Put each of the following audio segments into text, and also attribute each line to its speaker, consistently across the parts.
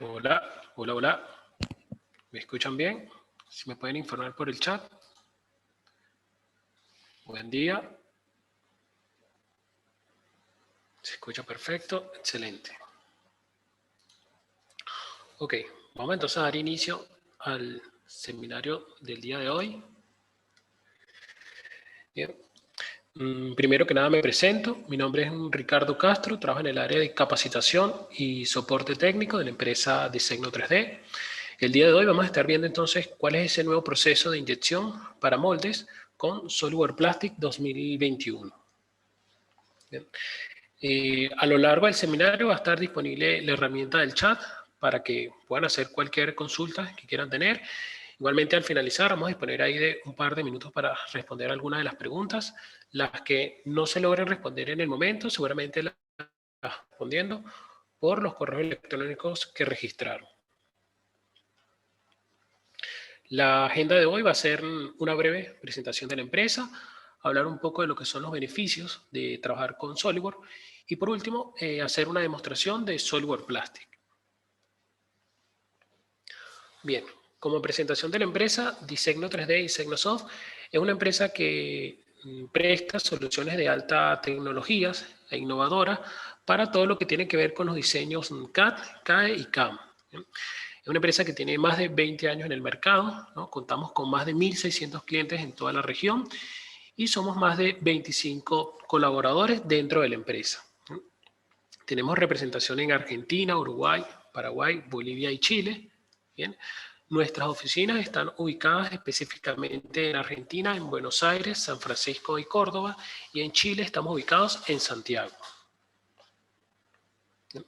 Speaker 1: Hola, hola, hola. ¿Me escuchan bien? Si me pueden informar por el chat. Buen día. Se escucha perfecto. Excelente. Ok, vamos entonces a dar inicio al seminario del día de hoy. Bien. Primero que nada me presento. Mi nombre es Ricardo Castro. Trabajo en el área de capacitación y soporte técnico de la empresa Disegno 3D. El día de hoy vamos a estar viendo entonces cuál es ese nuevo proceso de inyección para moldes con SolidWorks Plastic 2021. Bien. A lo largo del seminario va a estar disponible la herramienta del chat para que puedan hacer cualquier consulta que quieran tener. Igualmente al finalizar vamos a disponer ahí de un par de minutos para responder algunas de las preguntas. Las que no se logren responder en el momento seguramente las respondiendo por los correos electrónicos que registraron. La agenda de hoy va a ser una breve presentación de la empresa, hablar un poco de lo que son los beneficios de trabajar con SolidWorks y por último hacer una demostración de SolidWorks Plastic. Bien, como presentación de la empresa, Disegno 3D y Disegnosoft es una empresa que presta soluciones de alta tecnología e innovadoras para todo lo que tiene que ver con los diseños CAD, CAE y CAM. Es una empresa que tiene más de 20 años en el mercado, ¿no? Contamos con más de 1.600 clientes en toda la región y somos más de 25 colaboradores dentro de la empresa. Tenemos representación en Argentina, Uruguay, Paraguay, Bolivia y Chile. Bien. Nuestras oficinas están ubicadas específicamente en Argentina, en Buenos Aires, San Francisco y Córdoba, y en Chile estamos ubicados en Santiago. Bien.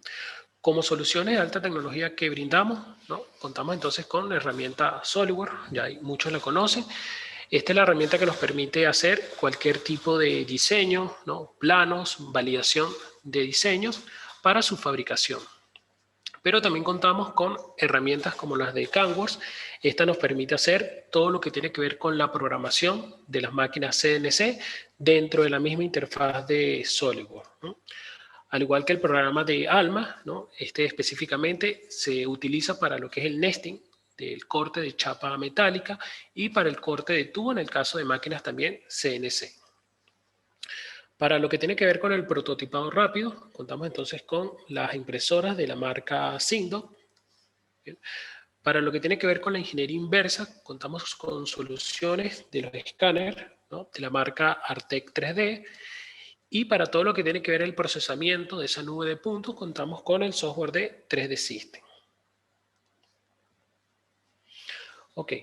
Speaker 1: Como soluciones de alta tecnología que brindamos, ¿no? Contamos entonces con la herramienta SolidWorks, ya muchos la conocen. Esta es la herramienta que nos permite hacer cualquier tipo de diseño, ¿no? Planos, validación de diseños para su fabricación. Pero también contamos con herramientas como las de CAMWorks. Esta nos permite hacer todo lo que tiene que ver con la programación de las máquinas CNC dentro de la misma interfaz de SolidWorks, ¿no? Al igual que el programa de ALMA, ¿no? Este específicamente se utiliza para lo que es el nesting del corte de chapa metálica y para el corte de tubo en el caso de máquinas también CNC. Para lo que tiene que ver con el prototipado rápido, contamos entonces con las impresoras de la marca Sindo. Para lo que tiene que ver con la ingeniería inversa, contamos con soluciones de los escáneres, ¿no? De la marca Artec 3D. Y para todo lo que tiene que ver el procesamiento de esa nube de puntos, contamos con el software de 3D System. Ok,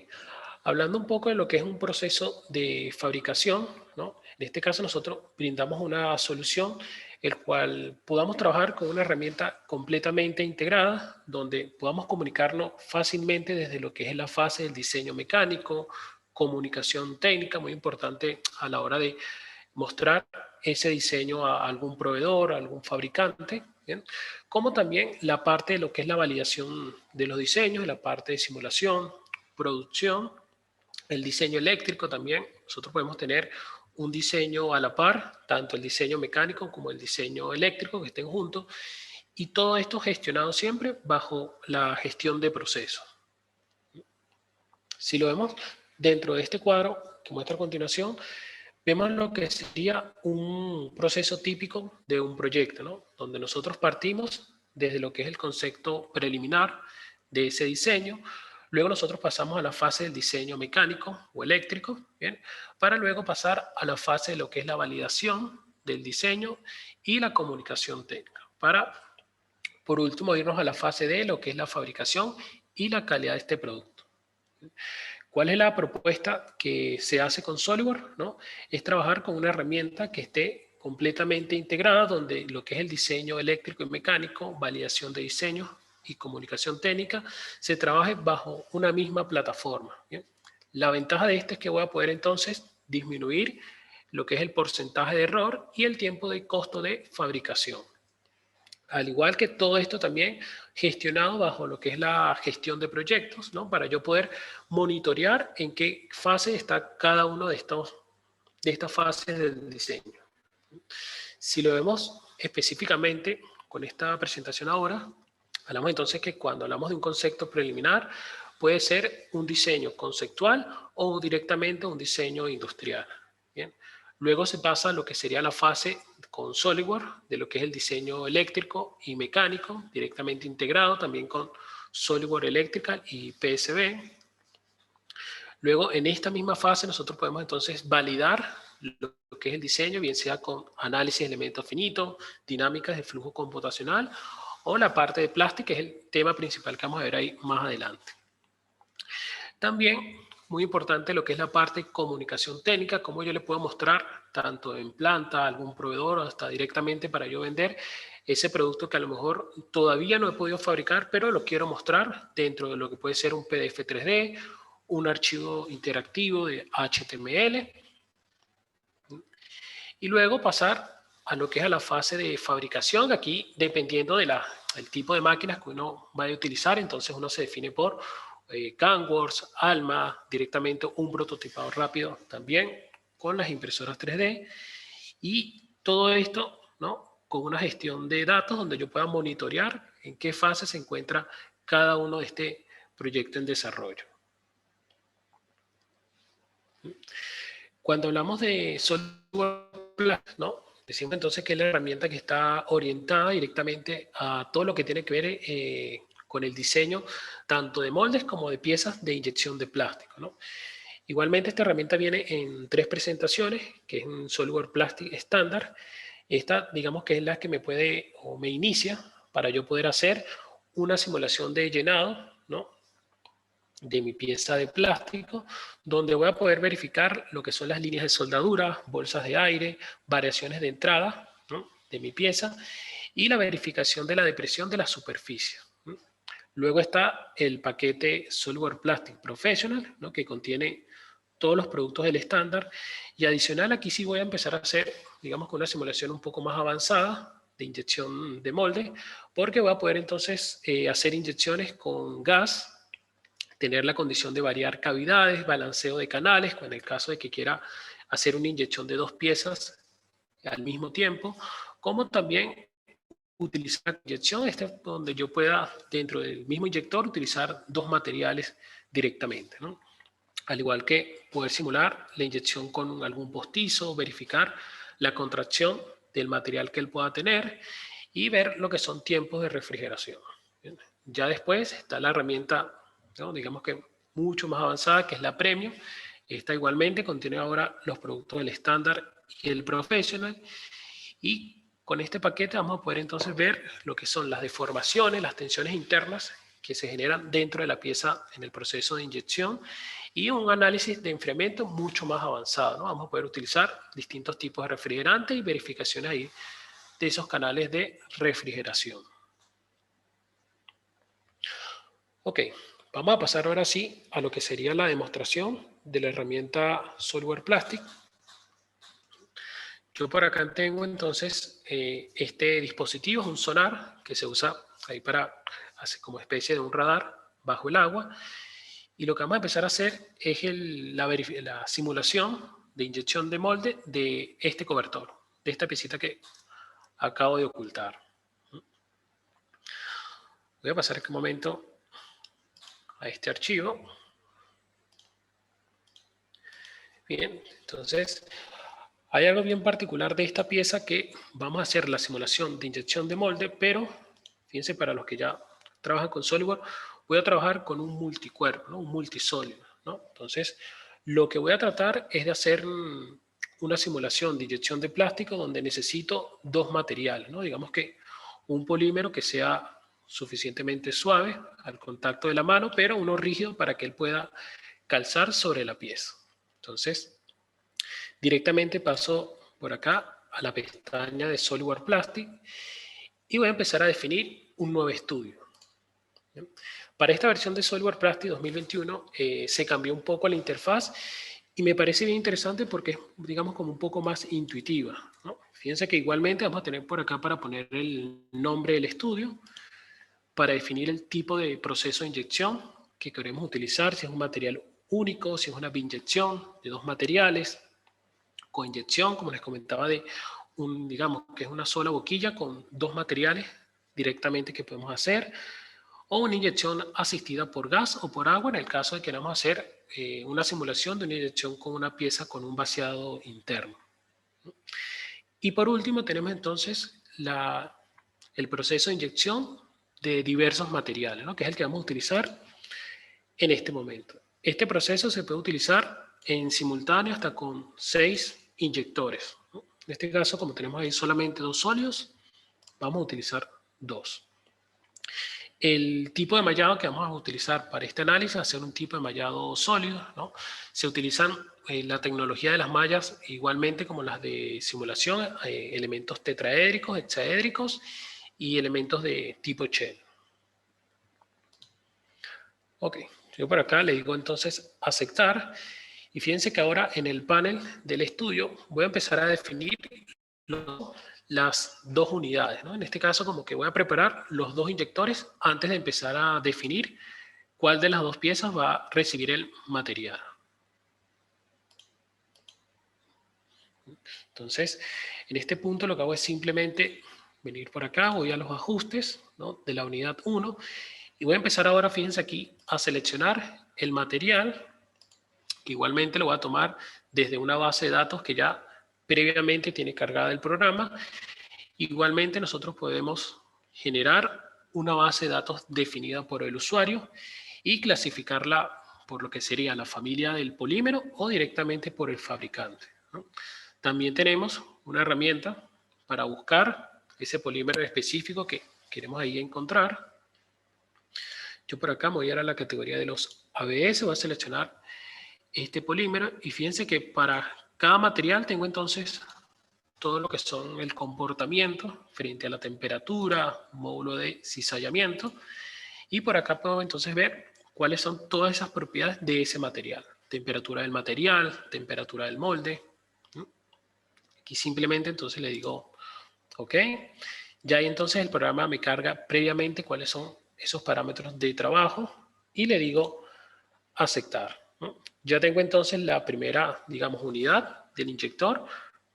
Speaker 1: hablando un poco de lo que es un proceso de fabricación, ¿no? En este caso nosotros brindamos una solución el cual podamos trabajar con una herramienta completamente integrada, donde podamos comunicarnos fácilmente desde lo que es la fase del diseño mecánico, comunicación técnica, muy importante a la hora de mostrar ese diseño a algún proveedor, a algún fabricante, ¿bien? Como también la parte de lo que es la validación de los diseños, la parte de simulación, producción, el diseño eléctrico también. Nosotros podemos tener un diseño a la par, tanto el diseño mecánico como el diseño eléctrico que estén juntos, y todo esto gestionado siempre bajo la gestión de procesos. Si lo vemos dentro de este cuadro que muestro a continuación, vemos lo que sería un proceso típico de un proyecto, ¿no? Donde nosotros partimos desde lo que es el concepto preliminar de ese diseño, luego nosotros pasamos a la fase del diseño mecánico o eléctrico, ¿bien? Para luego pasar a la fase de lo que es la validación del diseño y la comunicación técnica, para por último irnos a la fase de lo que es la fabricación y la calidad de este producto. ¿Cuál es la propuesta que se hace con SolidWorks? ¿No? Es trabajar con una herramienta que esté completamente integrada, donde lo que es el diseño eléctrico y mecánico, validación de diseño y comunicación técnica, se trabaje bajo una misma plataforma. ¿Bien? La ventaja de esto es que voy a poder entonces disminuir lo que es el porcentaje de error y el tiempo de costo de fabricación. Al igual que todo esto también gestionado bajo lo que es la gestión de proyectos, ¿no? Para yo poder monitorear en qué fase está cada uno de estas fases del diseño. Si lo vemos específicamente con esta presentación ahora, Hablamos entonces que cuando hablamos de un concepto preliminar, puede ser un diseño conceptual o directamente un diseño industrial. Bien. Luego se pasa a lo que sería la fase con SolidWorks, de lo que es el diseño eléctrico y mecánico, directamente integrado, también con SolidWorks Electrical y PSB. Luego, en esta misma fase, nosotros podemos entonces validar lo que es el diseño, bien sea con análisis de elementos finitos, dinámicas de flujo computacional, o la parte de plástico, que es el tema principal que vamos a ver ahí más adelante. También, muy importante lo que es la parte de comunicación técnica, cómo yo le puedo mostrar tanto en planta, a algún proveedor, hasta directamente para yo vender ese producto que a lo mejor todavía no he podido fabricar, pero lo quiero mostrar dentro de lo que puede ser un PDF 3D, un archivo interactivo de HTML, y luego pasar a lo que es a la fase de fabricación. Aquí, dependiendo del tipo de máquinas que uno vaya a utilizar, entonces uno se define por CANWORX, ALMA, directamente un prototipado rápido también con las impresoras 3D, y todo esto, ¿no?, con una gestión de datos donde yo pueda monitorear en qué fase se encuentra cada uno de este proyecto en desarrollo. Cuando hablamos de SolidWorks, ¿no?, decimos entonces que es la herramienta que está orientada directamente a todo lo que tiene que ver con el diseño tanto de moldes como de piezas de inyección de plástico, ¿no? Igualmente, esta herramienta viene en 3 presentaciones, que es un SolidWorks Plastic estándar. Esta, digamos que es la que me puede o me inicia para yo poder hacer una simulación de llenado, ¿no?, de mi pieza de plástico, donde voy a poder verificar lo que son las líneas de soldadura, bolsas de aire, variaciones de entrada, ¿no?, de mi pieza, y la verificación de la depresión de la superficie. Luego está el paquete SolidWorks Plastic Professional, ¿no?, que contiene todos los productos del estándar, y adicional aquí sí voy a empezar a hacer, digamos, con una simulación un poco más avanzada de inyección de molde, porque voy a poder entonces hacer inyecciones con gas, tener la condición de variar cavidades, balanceo de canales, en el caso de que quiera hacer una inyección de 2 piezas al mismo tiempo, como también utilizar la inyección, donde yo pueda, dentro del mismo inyector, utilizar 2 materiales directamente, ¿no? Al igual que poder simular la inyección con algún postizo, verificar la contracción del material que él pueda tener y ver lo que son tiempos de refrigeración. Bien. Ya después está la herramienta, ¿no?, digamos que mucho más avanzada, que es la Premium. Esta igualmente contiene ahora los productos del estándar y el Professional, y con este paquete vamos a poder entonces ver lo que son las deformaciones, las tensiones internas que se generan dentro de la pieza en el proceso de inyección, y un análisis de enfriamiento mucho más avanzado, ¿no? Vamos a poder utilizar distintos tipos de refrigerantes y verificaciones ahí de esos canales de refrigeración. Ok, vamos a pasar ahora sí a lo que sería la demostración de la herramienta SolidWorks Plastic. Yo por acá tengo entonces este dispositivo, es un sonar que se usa ahí para hacer como especie de un radar bajo el agua. Y lo que vamos a empezar a hacer es la simulación de inyección de molde de este cobertor, de esta piecita que acabo de ocultar. Voy a pasar en este momento a este archivo. Bien, entonces hay algo bien particular de esta pieza, que vamos a hacer la simulación de inyección de molde, pero fíjense, para los que ya trabajan con SolidWorks, voy a trabajar con un multicuerpo, ¿no?, un multisólido, ¿no? Entonces, lo que voy a tratar es de hacer una simulación de inyección de plástico donde necesito 2 materiales, ¿no? Digamos que un polímero que sea suficientemente suave al contacto de la mano, pero uno rígido para que él pueda calzar sobre la pieza. Entonces, directamente paso por acá a la pestaña de SolidWorks Plastic y voy a empezar a definir un nuevo estudio. ¿Bien? Para esta versión de SolidWorks Plastic 2021 se cambió un poco la interfaz y me parece bien interesante porque es, digamos, como un poco más intuitiva, ¿no? Fíjense que igualmente vamos a tener por acá para poner el nombre del estudio, para definir el tipo de proceso de inyección que queremos utilizar, si es un material único, si es una biinyección de 2 materiales, coinyección, como les comentaba, digamos que es una sola boquilla con 2 materiales directamente que podemos hacer, o una inyección asistida por gas o por agua en el caso de que queramos hacer una simulación de una inyección con una pieza con un vaciado interno. Y por último tenemos entonces el proceso de inyección de diversos materiales, ¿no? Que es el que vamos a utilizar en este momento. Este proceso se puede utilizar en simultáneo hasta con 6 inyectores, ¿no? En este caso, como tenemos ahí solamente 2 sólidos, vamos a utilizar 2. El tipo de mallado que vamos a utilizar para este análisis va a ser un tipo de mallado sólido, ¿no? Se utilizan la tecnología de las mallas igualmente como las de simulación, elementos tetraédricos, hexaédricos y elementos de tipo shell. Ok, yo por acá le digo entonces aceptar y fíjense que ahora en el panel del estudio voy a empezar a definir las 2 unidades, ¿no? En este caso como que voy a preparar los 2 inyectores antes de empezar a definir cuál de las 2 piezas va a recibir el material. Entonces, en este punto lo que hago es simplemente venir por acá, voy a los ajustes, ¿no? De la unidad 1 y voy a empezar ahora, fíjense aquí, a seleccionar el material, que igualmente lo voy a tomar desde una base de datos que ya previamente tiene cargada el programa. Igualmente nosotros podemos generar una base de datos definida por el usuario y clasificarla por lo que sería la familia del polímero o directamente por el fabricante, ¿no? También tenemos una herramienta para buscar ese polímero específico que queremos ahí encontrar. Yo por acá me voy a ir a la categoría de los ABS, voy a seleccionar este polímero y fíjense que para cada material tengo entonces todo lo que son el comportamiento frente a la temperatura, módulo de cizallamiento, y por acá puedo entonces ver cuáles son todas esas propiedades de ese material. Temperatura del material, temperatura del molde. Aquí simplemente entonces le digo OK. Ya ahí entonces el programa me carga previamente cuáles son esos parámetros de trabajo y le digo aceptar, ¿no? Ya tengo entonces la primera, digamos, unidad del inyector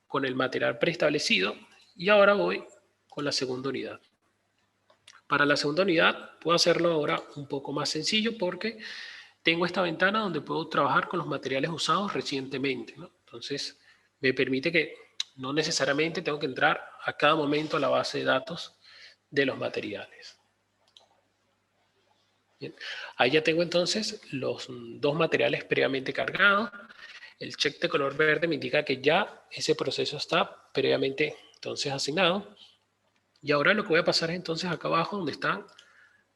Speaker 1: con el material preestablecido y ahora voy con la segunda unidad. Para la segunda unidad puedo hacerlo ahora un poco más sencillo porque tengo esta ventana donde puedo trabajar con los materiales usados recientemente, ¿no? Entonces me permite que no necesariamente tengo que entrar a cada momento a la base de datos de los materiales. Bien. Ahí ya tengo entonces los 2 materiales previamente cargados. El check de color verde me indica que ya ese proceso está previamente entonces asignado. Y ahora lo que voy a pasar es entonces acá abajo donde están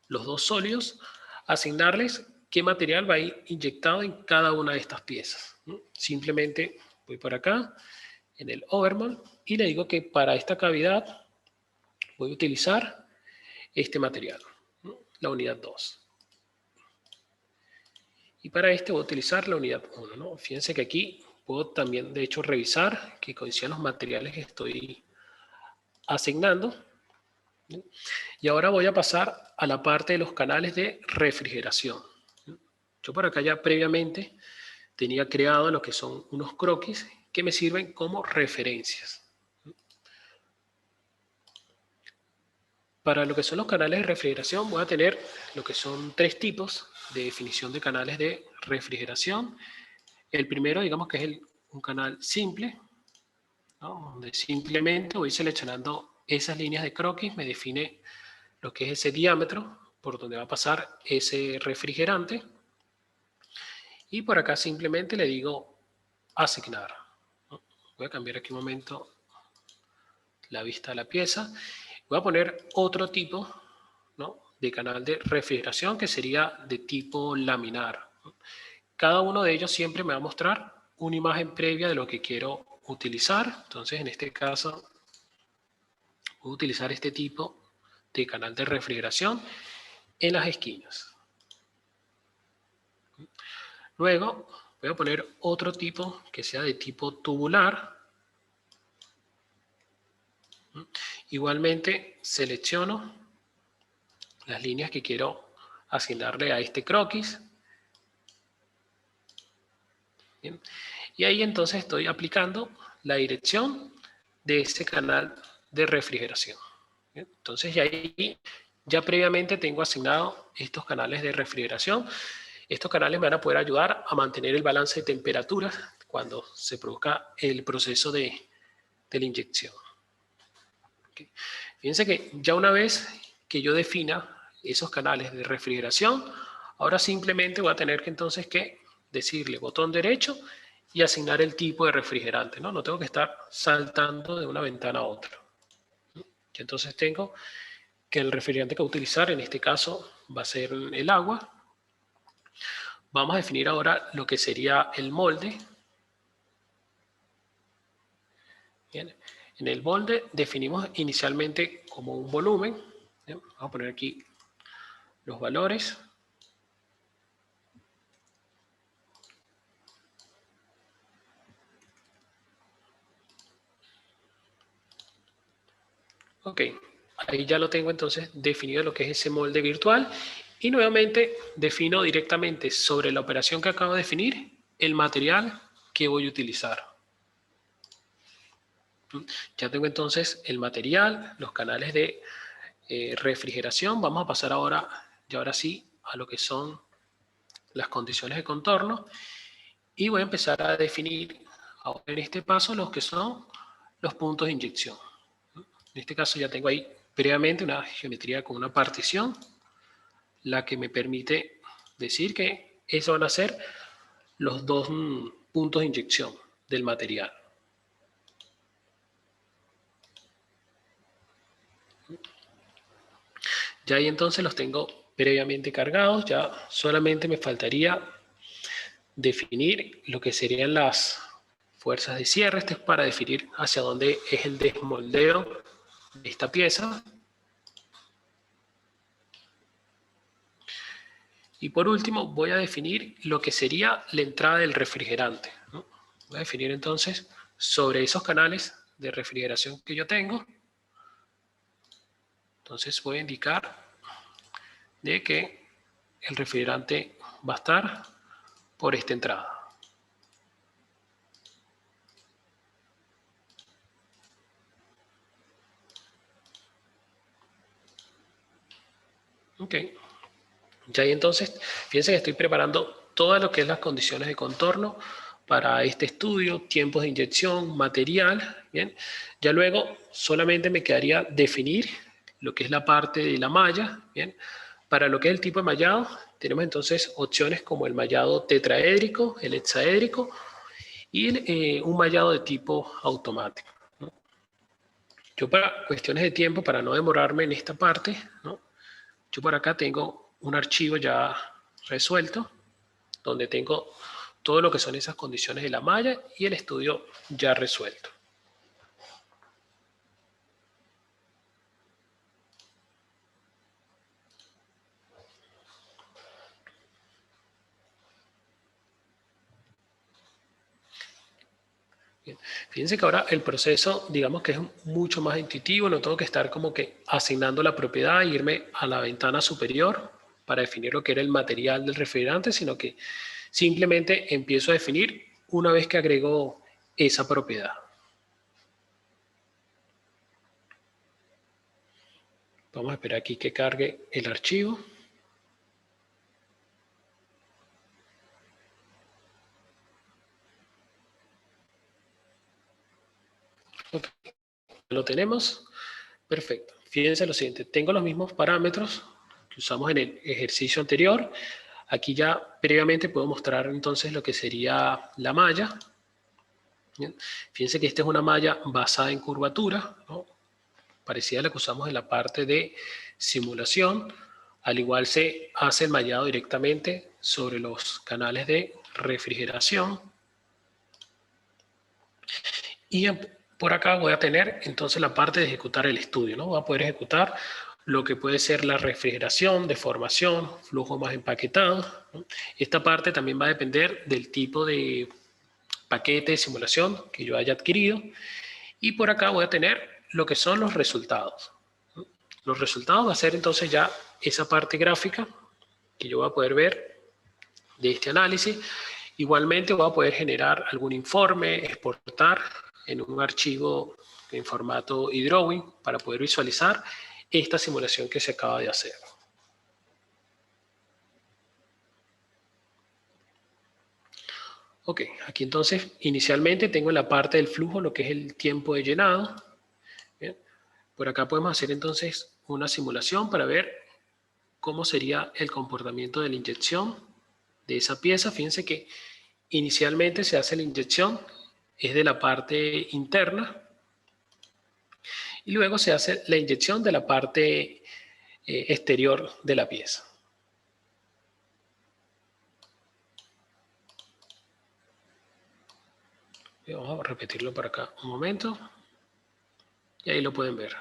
Speaker 1: los 2 sólidos, asignarles qué material va a ir inyectado en cada una de estas piezas. Simplemente voy por acá en el Overmol y le digo que para esta cavidad voy a utilizar este material, la unidad 2. Y para este voy a utilizar la unidad 1, ¿no? Fíjense que aquí puedo también, de hecho, revisar que coincidan los materiales que estoy asignando. Y ahora voy a pasar a la parte de los canales de refrigeración. Yo por acá ya previamente tenía creado lo que son unos croquis que me sirven como referencias. Para lo que son los canales de refrigeración voy a tener lo que son 3 tipos de definición de canales de refrigeración. El primero, digamos que es un canal simple, ¿no? Donde simplemente voy seleccionando esas líneas de croquis, me define lo que es ese diámetro por donde va a pasar ese refrigerante. Y por acá simplemente le digo asignar, ¿no? Voy a cambiar aquí un momento la vista de la pieza. Voy a poner otro tipo, ¿no?, de canal de refrigeración que sería de tipo laminar. Cada uno de ellos siempre me va a mostrar una imagen previa de lo que quiero utilizar. Entonces, en este caso, voy a utilizar este tipo de canal de refrigeración en las esquinas. Luego, voy a poner otro tipo que sea de tipo tubular. Igualmente, selecciono las líneas que quiero asignarle a este croquis. Bien. Y ahí entonces estoy aplicando la dirección de ese canal de refrigeración. Bien, entonces ya previamente tengo asignado estos canales de refrigeración. Estos canales me van a poder ayudar a mantener el balance de temperaturas cuando se produzca el proceso de la inyección. ¿Okay? Fíjense que ya una vez que yo defina esos canales de refrigeración, ahora simplemente voy a tener que entonces decirle botón derecho y asignar el tipo de refrigerante, ¿no? No tengo que estar saltando de una ventana a otra. Y entonces tengo que el refrigerante que voy a utilizar, en este caso, va a ser el agua. Vamos a definir ahora lo que sería el molde. Bien. En el molde definimos inicialmente como un volumen. Bien. Vamos a poner aquí los valores. Ok, ahí ya lo tengo entonces definido lo que es ese molde virtual. Y nuevamente defino directamente sobre la operación que acabo de definir el material que voy a utilizar. Ya tengo entonces el material, los canales de refrigeración. Vamos a pasar ahora sí, a lo que son las condiciones de contorno. Y voy a empezar a definir ahora en este paso los que son los puntos de inyección. En este caso ya tengo ahí previamente una geometría con una partición, la que me permite decir que esos van a ser los dos puntos de inyección del material. Ya ahí entonces los tengo previamente cargados, ya solamente me faltaría definir lo que serían las fuerzas de cierre. Este es para definir hacia dónde es el desmoldeo de esta pieza. Y por último voy a definir lo que sería la entrada del refrigerante, ¿no? Voy a definir entonces sobre esos canales de refrigeración que yo tengo. Entonces voy a indicar de que el refrigerante va a estar por esta entrada. Ok. Ya ahí entonces, fíjense que estoy preparando todo lo que es las condiciones de contorno para este estudio, tiempos de inyección, material, ¿bien? Ya luego solamente me quedaría definir lo que es la parte de la malla, ¿bien? Para lo que es el tipo de mallado, tenemos entonces opciones como el mallado tetraédrico, el hexaédrico y un mallado de tipo automático, ¿no? Yo para cuestiones de tiempo, para no demorarme en esta parte, ¿no? Yo por acá tengo un archivo ya resuelto, donde tengo todo lo que son esas condiciones de la malla y el estudio ya resuelto. Bien. Fíjense que ahora el proceso, digamos que es mucho más intuitivo, no tengo que estar como que asignando la propiedad e irme a la ventana superior para definir lo que era el material del refrigerante, sino que simplemente empiezo a definir una vez que agrego esa propiedad. Vamos a esperar aquí que cargue el archivo. Okay. Lo tenemos. Perfecto. Fíjense lo siguiente. Tengo los mismos parámetros que usamos en el ejercicio anterior. Aquí ya previamente puedo mostrar entonces lo que sería la malla. Bien. Fíjense que esta es una malla basada en curvatura, ¿no? Parecida a la que usamos en la parte de simulación. Al igual se hace el mallado directamente sobre los canales de refrigeración. Y por acá voy a tener entonces la parte de ejecutar el estudio, ¿no? Voy a poder ejecutar lo que puede ser la refrigeración, deformación, flujo más empaquetado, ¿no? Esta parte también va a depender del tipo de paquete de simulación que yo haya adquirido. Y por acá voy a tener lo que son los resultados, ¿no? Los resultados va a ser entonces ya esa parte gráfica que yo voy a poder ver de este análisis. Igualmente voy a poder generar algún informe, exportar en un archivo en formato eDrawing para poder visualizar esta simulación que se acaba de hacer. Ok, aquí entonces inicialmente tengo en la parte del flujo lo que es el tiempo de llenado. Bien. Por acá podemos hacer entonces una simulación para ver cómo sería el comportamiento de la inyección de esa pieza. Fíjense que inicialmente se hace la inyección, es de la parte interna, y luego se hace la inyección de la parte exterior de la pieza. Vamos a repetirlo por acá un momento. Y ahí lo pueden ver.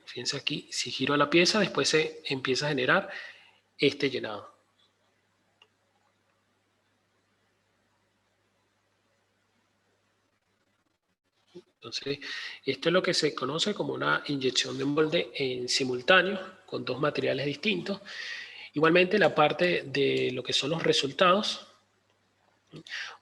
Speaker 1: Fíjense aquí, si giro la pieza, después se empieza a generar este llenado. Entonces, esto es lo que se conoce como una inyección de molde en simultáneo con dos materiales distintos. Igualmente, la parte de lo que son los resultados,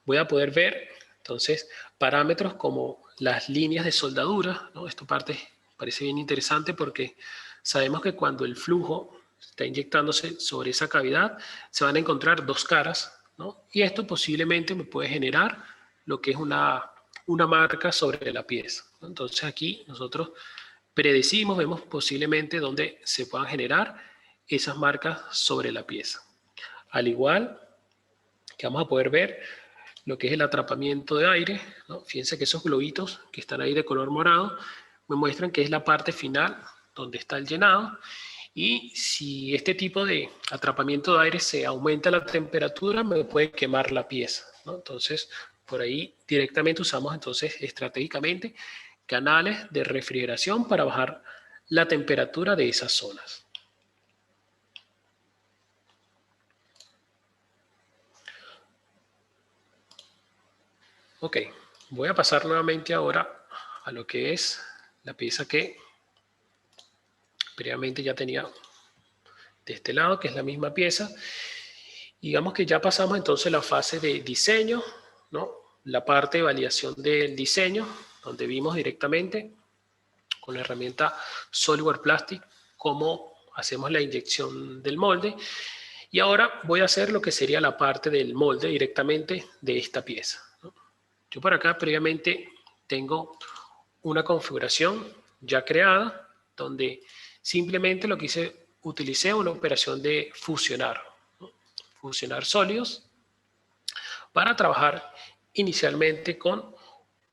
Speaker 1: voy a poder ver entonces parámetros como las líneas de soldadura, ¿no? Esta parte parece bien interesante porque sabemos que cuando el flujo está inyectándose sobre esa cavidad, se van a encontrar dos caras, ¿no? Y esto posiblemente me puede generar lo que es una marca sobre la pieza, ¿no? Entonces aquí nosotros predecimos, vemos posiblemente dónde se puedan generar esas marcas sobre la pieza. Al igual que vamos a poder ver lo que es el atrapamiento de aire, ¿no? Fíjense que esos globitos que están ahí de color morado me muestran que es la parte final donde está el llenado, y si este tipo de atrapamiento de aire se aumenta la temperatura, me puede quemar la pieza, ¿no? Entonces, por ahí directamente usamos entonces estratégicamente canales de refrigeración para bajar la temperatura de esas zonas. Ok, voy a pasar nuevamente ahora a lo que es la pieza que previamente ya tenía de este lado, que es la misma pieza. Digamos que ya pasamos entonces la fase de diseño, ¿no? La parte de validación del diseño, donde vimos directamente con la herramienta SolidWorks Plastic cómo hacemos la inyección del molde. Y ahora voy a hacer lo que sería la parte del molde directamente de esta pieza, ¿no? Yo por acá previamente tengo una configuración ya creada donde simplemente lo que utilicé una operación de fusionar, ¿no? Fusionar sólidos para trabajar inicialmente con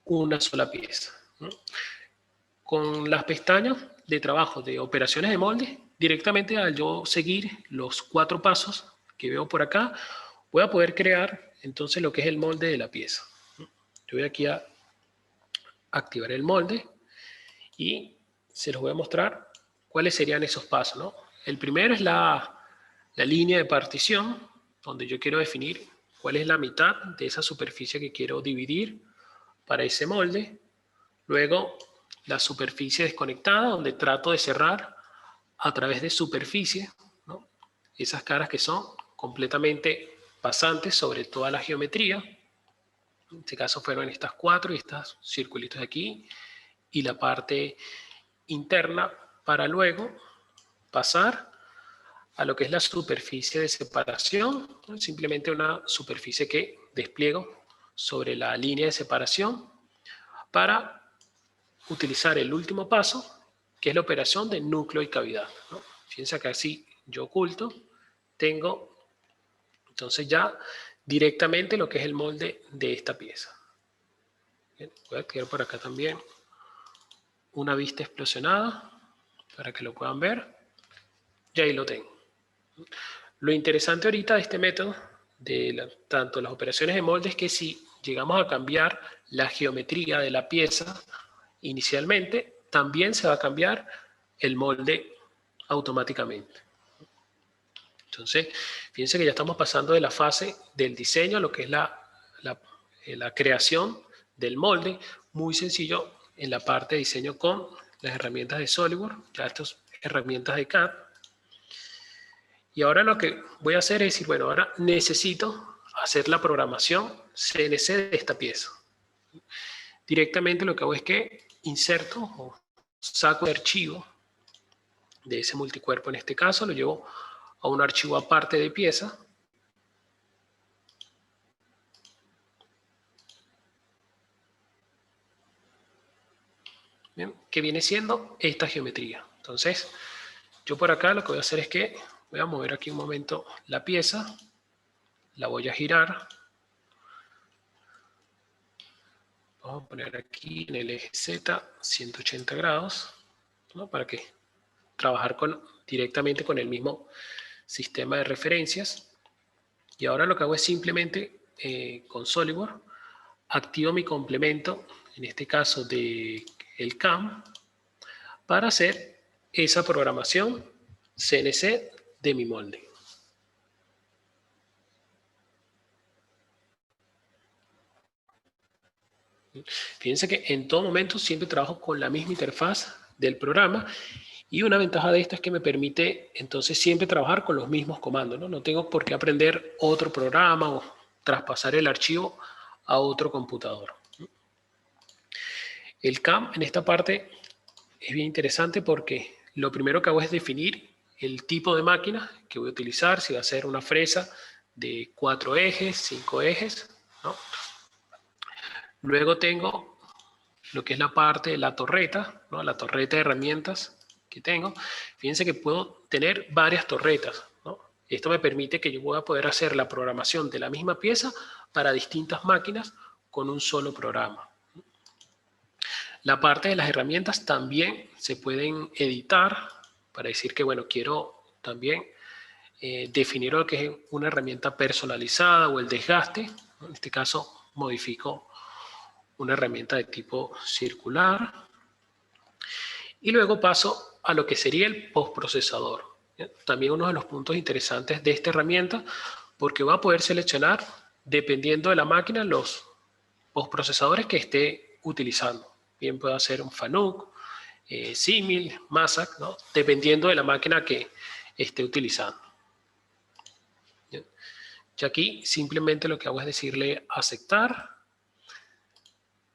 Speaker 1: una sola pieza, ¿no? Con las pestañas de trabajo de operaciones de molde, directamente al yo seguir los 4 pasos que veo por acá, voy a poder crear entonces lo que es el molde de la pieza. Yo voy aquí a activar el molde y se los voy a mostrar cuáles serían esos pasos, ¿no? El primero es la línea de partición, donde yo quiero definir cuál es la mitad de esa superficie que quiero dividir para ese molde. Luego, la superficie desconectada, donde trato de cerrar a través de superficie, ¿no? Esas caras que son completamente pasantes sobre toda la geometría. En este caso fueron estas 4 y estos circulitos de aquí, y la parte interna para luego pasar a lo que es la superficie de separación, ¿no? Simplemente una superficie que despliego sobre la línea de separación para utilizar el último paso, que es la operación de núcleo y cavidad, ¿no? Fíjense que así yo oculto, tengo entonces ya directamente lo que es el molde de esta pieza. Bien, voy a activar por acá también una vista explosionada para que lo puedan ver. Y ahí lo tengo. Lo interesante ahorita de este método, tanto las operaciones de molde, es que si llegamos a cambiar la geometría de la pieza inicialmente, también se va a cambiar el molde automáticamente. Entonces, fíjense que ya estamos pasando de la fase del diseño a lo que es la creación del molde. Muy sencillo en la parte de diseño con las herramientas de SolidWorks, ya estas herramientas de CAD. Y ahora lo que voy a hacer es decir, bueno, ahora necesito hacer la programación CNC de esta pieza. directamente lo que hago es que inserto o saco el archivo de ese multicuerpo. En este caso lo llevo a un archivo aparte de pieza. Bien, que viene siendo esta geometría. Entonces, yo por acá lo que voy a hacer es que voy a mover aquí un momento la pieza, la voy a girar. Vamos a poner aquí en el eje Z 180 grados, ¿no? Para que trabajar directamente con el mismo sistema de referencias. Y ahora lo que hago es simplemente con SolidWorks activo mi complemento, en este caso de el CAM, para hacer esa programación CNC de mi molde. Fíjense que en todo momento siempre trabajo con la misma interfaz del programa, y una ventaja de esto es que me permite entonces siempre trabajar con los mismos comandos, ¿no? No tengo por qué aprender otro programa o traspasar el archivo a otro computador. El CAM en esta parte es bien interesante porque lo primero que hago es definir el tipo de máquina que voy a utilizar, si va a ser una fresa de 4 ejes, 5 ejes, ¿no? Luego tengo lo que es la parte de la torreta, ¿no? La torreta de herramientas que tengo. Fíjense que puedo tener varias torretas, ¿no? Esto me permite que yo pueda poder hacer la programación de la misma pieza para distintas máquinas con un solo programa. La parte de las herramientas también se pueden editar para decir que, bueno, quiero también definir lo que es una herramienta personalizada o el desgaste. En este caso, modifico una herramienta de tipo circular. Y luego paso a lo que sería el postprocesador. También uno de los puntos interesantes de esta herramienta, porque va a poder seleccionar, dependiendo de la máquina, los postprocesadores que esté utilizando. Bien, puede ser un Fanuc, Simil, Masak, ¿no? Dependiendo de la máquina que esté utilizando. Bien. Y aquí simplemente lo que hago es decirle aceptar,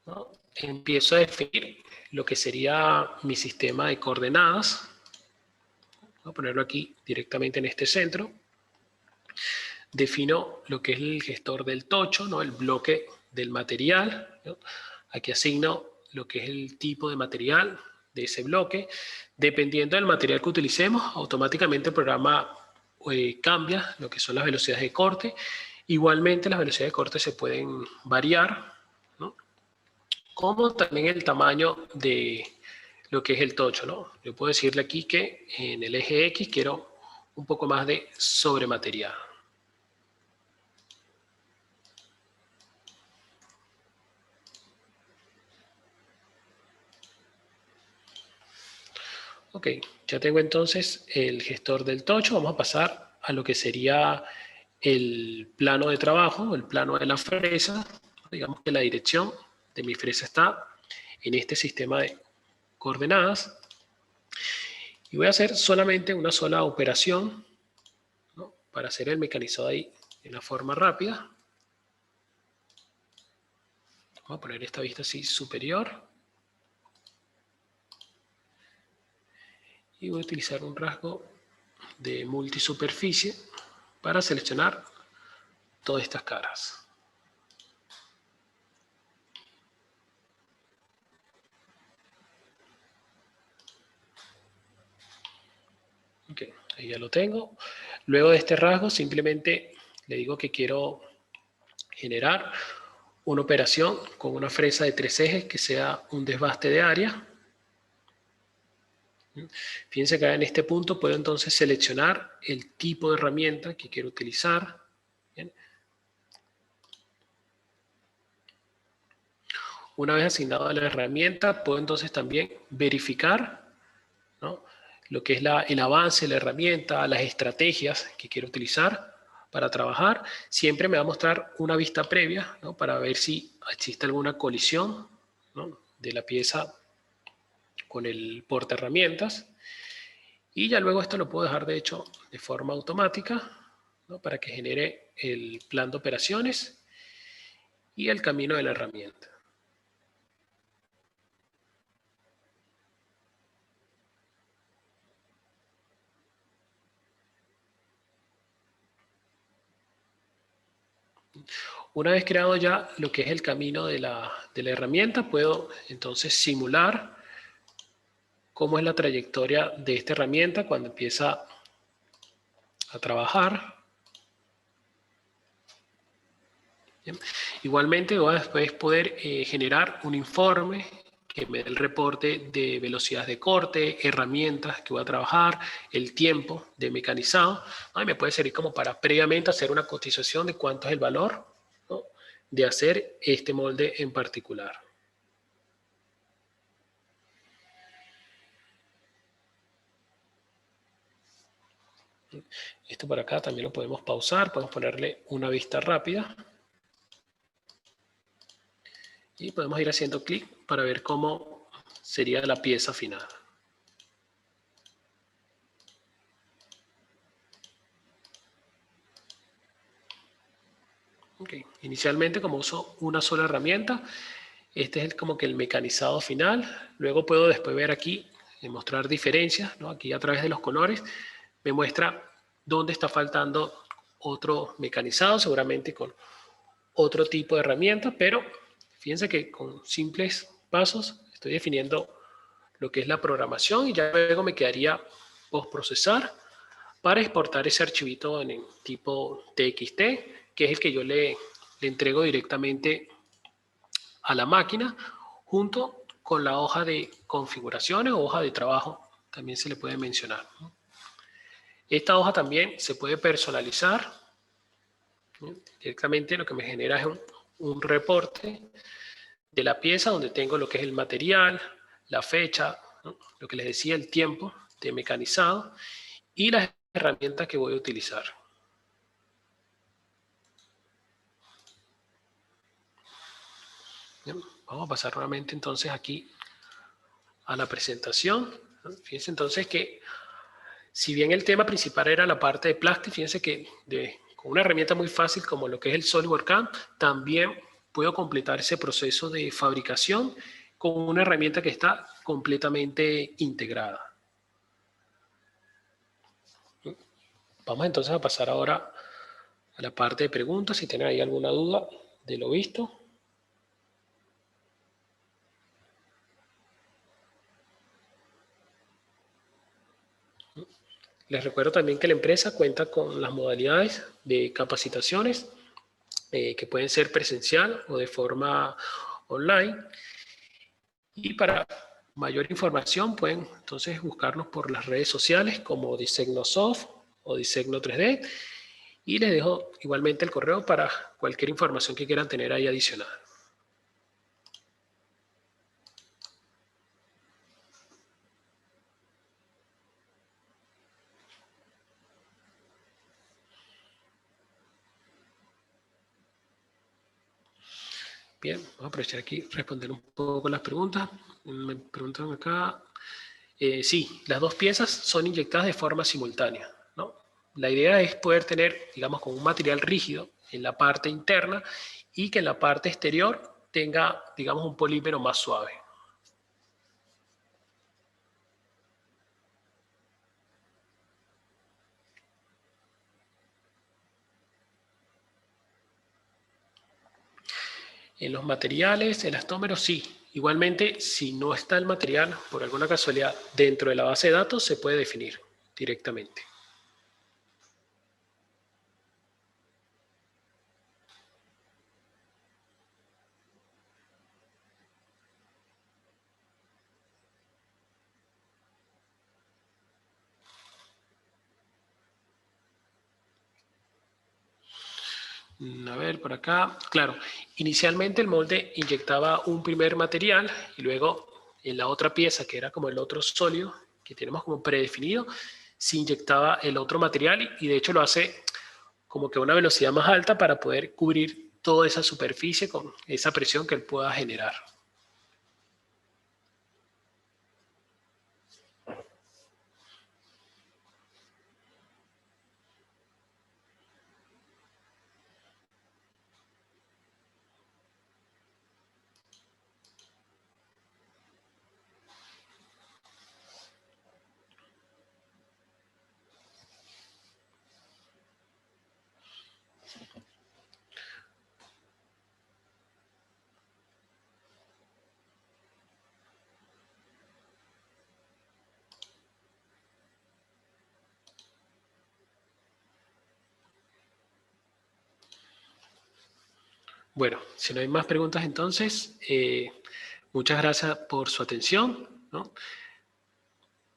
Speaker 1: ¿no? Empiezo a definir lo que sería mi sistema de coordenadas. Voy a ponerlo aquí directamente en este centro. Defino lo que es el gestor del tocho, ¿no? El bloque del material, ¿no? Aquí asigno lo que es el tipo de material de ese bloque. Dependiendo del material que utilicemos, automáticamente el programa cambia lo que son las velocidades de corte. Igualmente las velocidades de corte se pueden variar, ¿no? Como también el tamaño de lo que es el tocho, ¿no? Yo puedo decirle aquí que en el eje X quiero un poco más de sobrematerial. Ok, ya tengo entonces el gestor del tocho. Vamos a pasar a lo que sería el plano de trabajo, el plano de la fresa. Digamos que la dirección de mi fresa está en este sistema de coordenadas. Y voy a hacer solamente una sola operación, ¿no? Para hacer el mecanizado ahí de una forma rápida. Vamos a poner esta vista así superior. Y voy a utilizar un rasgo de multisuperficie para seleccionar todas estas caras. Ok, ahí ya lo tengo. Luego de este rasgo simplemente le digo que quiero generar una operación con una fresa de 3 ejes que sea un desbaste de área. Fíjense que en este punto puedo entonces seleccionar el tipo de herramienta que quiero utilizar. Bien. Una vez asignada la herramienta, puedo entonces también verificar, ¿no? Lo que es el avance de la herramienta, las estrategias que quiero utilizar para trabajar. Siempre me va a mostrar una vista previa, ¿no? Para ver si existe alguna colisión, ¿no? De la pieza con el porta herramientas. Y ya luego esto lo puedo dejar de hecho de forma automática, ¿no? Para que genere el plan de operaciones y el camino de la herramienta. Una vez creado ya lo que es el camino de la herramienta, puedo entonces simular cómo es la trayectoria de esta herramienta cuando empieza a trabajar. Bien. Igualmente voy a después poder generar un informe que me dé el reporte de velocidades de corte, herramientas que voy a trabajar, el tiempo de mecanizado. ¿No? Y me puede servir como para previamente hacer una cotización de cuánto es el valor, ¿no?, de hacer este molde en particular. Esto por acá también lo podemos pausar, podemos ponerle una vista rápida. Y podemos ir haciendo clic para ver cómo sería la pieza final. Okay. Inicialmente, como uso una sola herramienta, este es como que el mecanizado final. Luego puedo después ver aquí, mostrar diferencias, ¿no? Aquí a través de los colores me muestra dónde está faltando otro mecanizado, seguramente con otro tipo de herramienta, pero fíjense que con simples pasos estoy definiendo lo que es la programación y ya luego me quedaría postprocesar para exportar ese archivito en el tipo TXT, que es el que yo le entrego directamente a la máquina junto con la hoja de configuraciones o hoja de trabajo, también se le puede mencionar. Esta hoja también se puede personalizar. Directamente lo que me genera es un reporte de la pieza donde tengo lo que es el material, la fecha, ¿no?, lo que les decía, el tiempo de mecanizado y las herramientas que voy a utilizar. Bien, vamos a pasar nuevamente entonces aquí a la presentación. Fíjense entonces que si bien el tema principal era la parte de plástico, fíjense que con una herramienta muy fácil como lo que es el SolidWorks, también puedo completar ese proceso de fabricación con una herramienta que está completamente integrada. Vamos entonces a pasar ahora a la parte de preguntas, si tienen ahí alguna duda de lo visto. Les recuerdo también que la empresa cuenta con las modalidades de capacitaciones que pueden ser presencial o de forma online. Y para mayor información pueden entonces buscarnos por las redes sociales como Disegnosoft o Disegno 3D. Y les dejo igualmente el correo para cualquier información que quieran tener ahí adicional. Bien, vamos a aprovechar aquí responder un poco las preguntas. Me preguntan acá. Sí, las dos piezas son inyectadas de forma simultánea, ¿no? La idea es poder tener, digamos, con un material rígido en la parte interna y que en la parte exterior tenga, digamos, un polímero más suave. En los materiales, elastómeros, sí. Igualmente, si no está el material, por alguna casualidad, dentro de la base de datos, se puede definir directamente. A ver, por acá. Claro, inicialmente el molde inyectaba un primer material y luego en la otra pieza, que era como el otro sólido, que tenemos como predefinido, se inyectaba el otro material y de hecho lo hace como que a una velocidad más alta para poder cubrir toda esa superficie con esa presión que él pueda generar. Bueno, si no hay más preguntas entonces, muchas gracias por su atención, ¿no?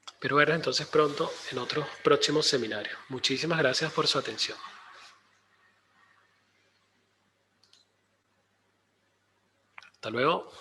Speaker 1: Espero verlos entonces pronto en otros próximos seminarios. Muchísimas gracias por su atención. Hasta luego.